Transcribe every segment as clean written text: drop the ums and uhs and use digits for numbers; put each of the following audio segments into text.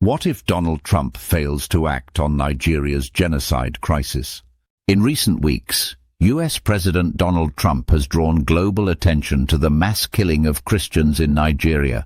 What if Donald Trump fails to act on Nigeria's genocide crisis? In recent weeks, US President Donald Trump has drawn global attention to the mass killing of Christians in Nigeria,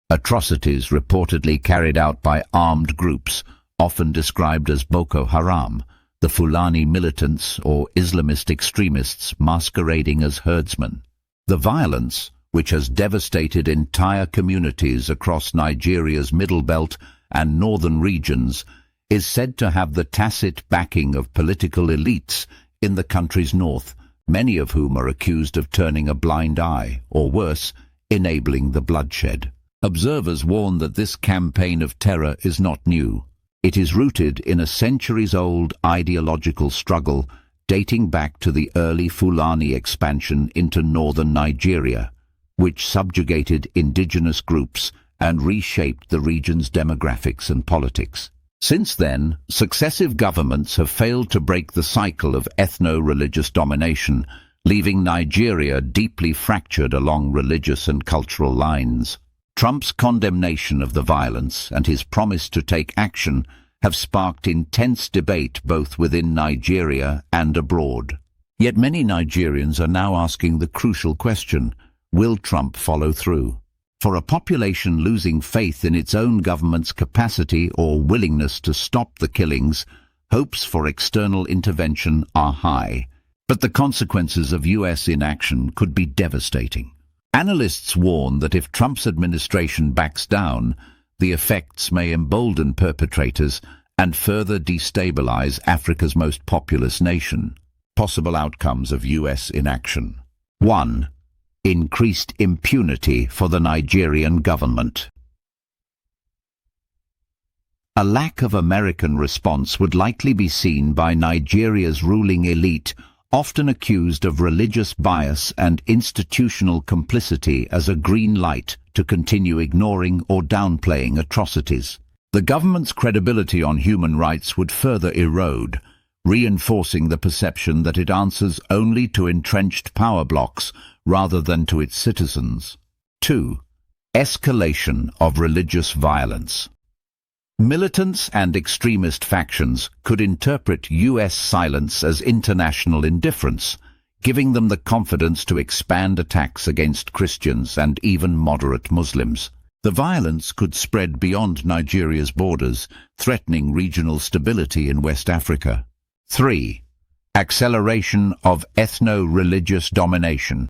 atrocities reportedly carried out by armed groups, often described as Boko Haram, the Fulani militants or Islamist extremists masquerading as herdsmen. The violence, which has devastated entire communities across Nigeria's Middle Belt and northern regions, is said to have the tacit backing of political elites in the country's north, many of whom are accused of turning a blind eye, or worse, enabling the bloodshed. Observers warn that this campaign of terror is not new. It is rooted in a centuries-old ideological struggle dating back to the early Fulani expansion into northern Nigeria, which subjugated indigenous groups and reshaped the region's demographics and politics. Since then, successive governments have failed to break the cycle of ethno-religious domination, leaving Nigeria deeply fractured along religious and cultural lines. Trump's condemnation of the violence and his promise to take action have sparked intense debate both within Nigeria and abroad. Yet many Nigerians are now asking the crucial question: will Trump follow through? For a population losing faith in its own government's capacity or willingness to stop the killings, hopes for external intervention are high. But the consequences of US inaction could be devastating. Analysts warn that if Trump's administration backs down, the effects may embolden perpetrators and further destabilize Africa's most populous nation. Possible outcomes of US inaction. 1. Increased impunity for the Nigerian government. A lack of American response would likely be seen by Nigeria's ruling elite, often accused of religious bias and institutional complicity, as a green light to continue ignoring or downplaying atrocities. The government's credibility on human rights would further erode, reinforcing the perception that it answers only to entrenched power blocks rather than to its citizens. 2. Escalation of religious violence. Militants and extremist factions could interpret US silence as international indifference, giving them the confidence to expand attacks against Christians and even moderate Muslims. The violence could spread beyond Nigeria's borders, threatening regional stability in West Africa. 3. Acceleration of ethno-religious domination.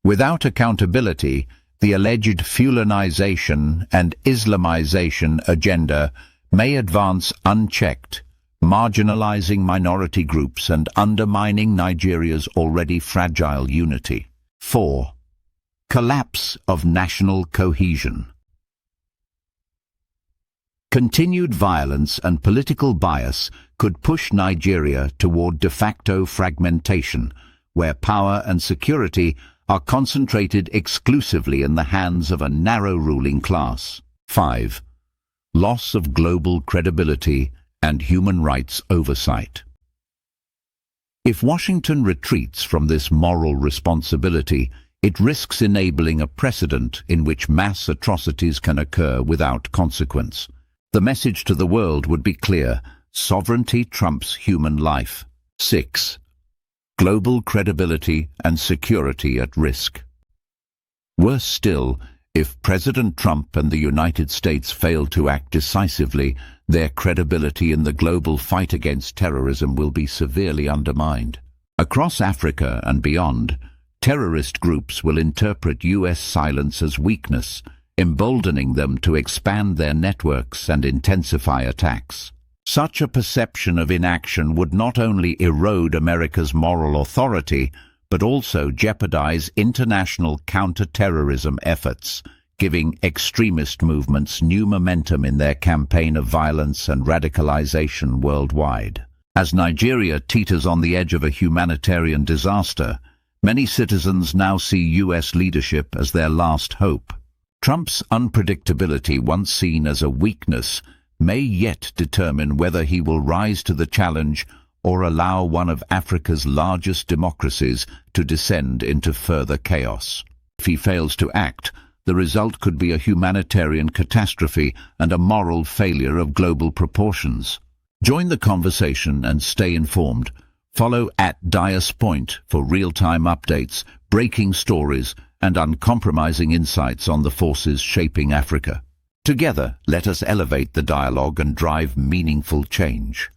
Without accountability, the alleged Fulanization and Islamization agenda may advance unchecked, marginalizing minority groups and undermining Nigeria's already fragile unity. 4. Collapse of national cohesion. Continued violence and political bias could push Nigeria toward de facto fragmentation, where power and security are concentrated exclusively in the hands of a narrow ruling class. 5. Loss of global credibility and human rights oversight. If Washington retreats from this moral responsibility, it risks enabling a precedent in which mass atrocities can occur without consequence. The message to the world would be clear: sovereignty trumps human life. 6. Global credibility and security at risk. Worse still, if President Trump and the United States fail to act decisively, their credibility in the global fight against terrorism will be severely undermined. Across Africa and beyond, terrorist groups will interpret US silence as weakness, emboldening them to expand their networks and intensify attacks. Such a perception of inaction would not only erode America's moral authority, but also jeopardize international counter-terrorism efforts, giving extremist movements new momentum in their campaign of violence and radicalization worldwide. As Nigeria teeters on the edge of a humanitarian disaster, many citizens now see US leadership as their last hope. Trump's unpredictability, once seen as a weakness, may yet determine whether he will rise to the challenge or allow one of Africa's largest democracies to descend into further chaos. If he fails to act, the result could be a humanitarian catastrophe and a moral failure of global proportions. Join the conversation and stay informed. Follow @DiasPoint for real-time updates, breaking stories, and uncompromising insights on the forces shaping Africa. Together, let us elevate the dialogue and drive meaningful change.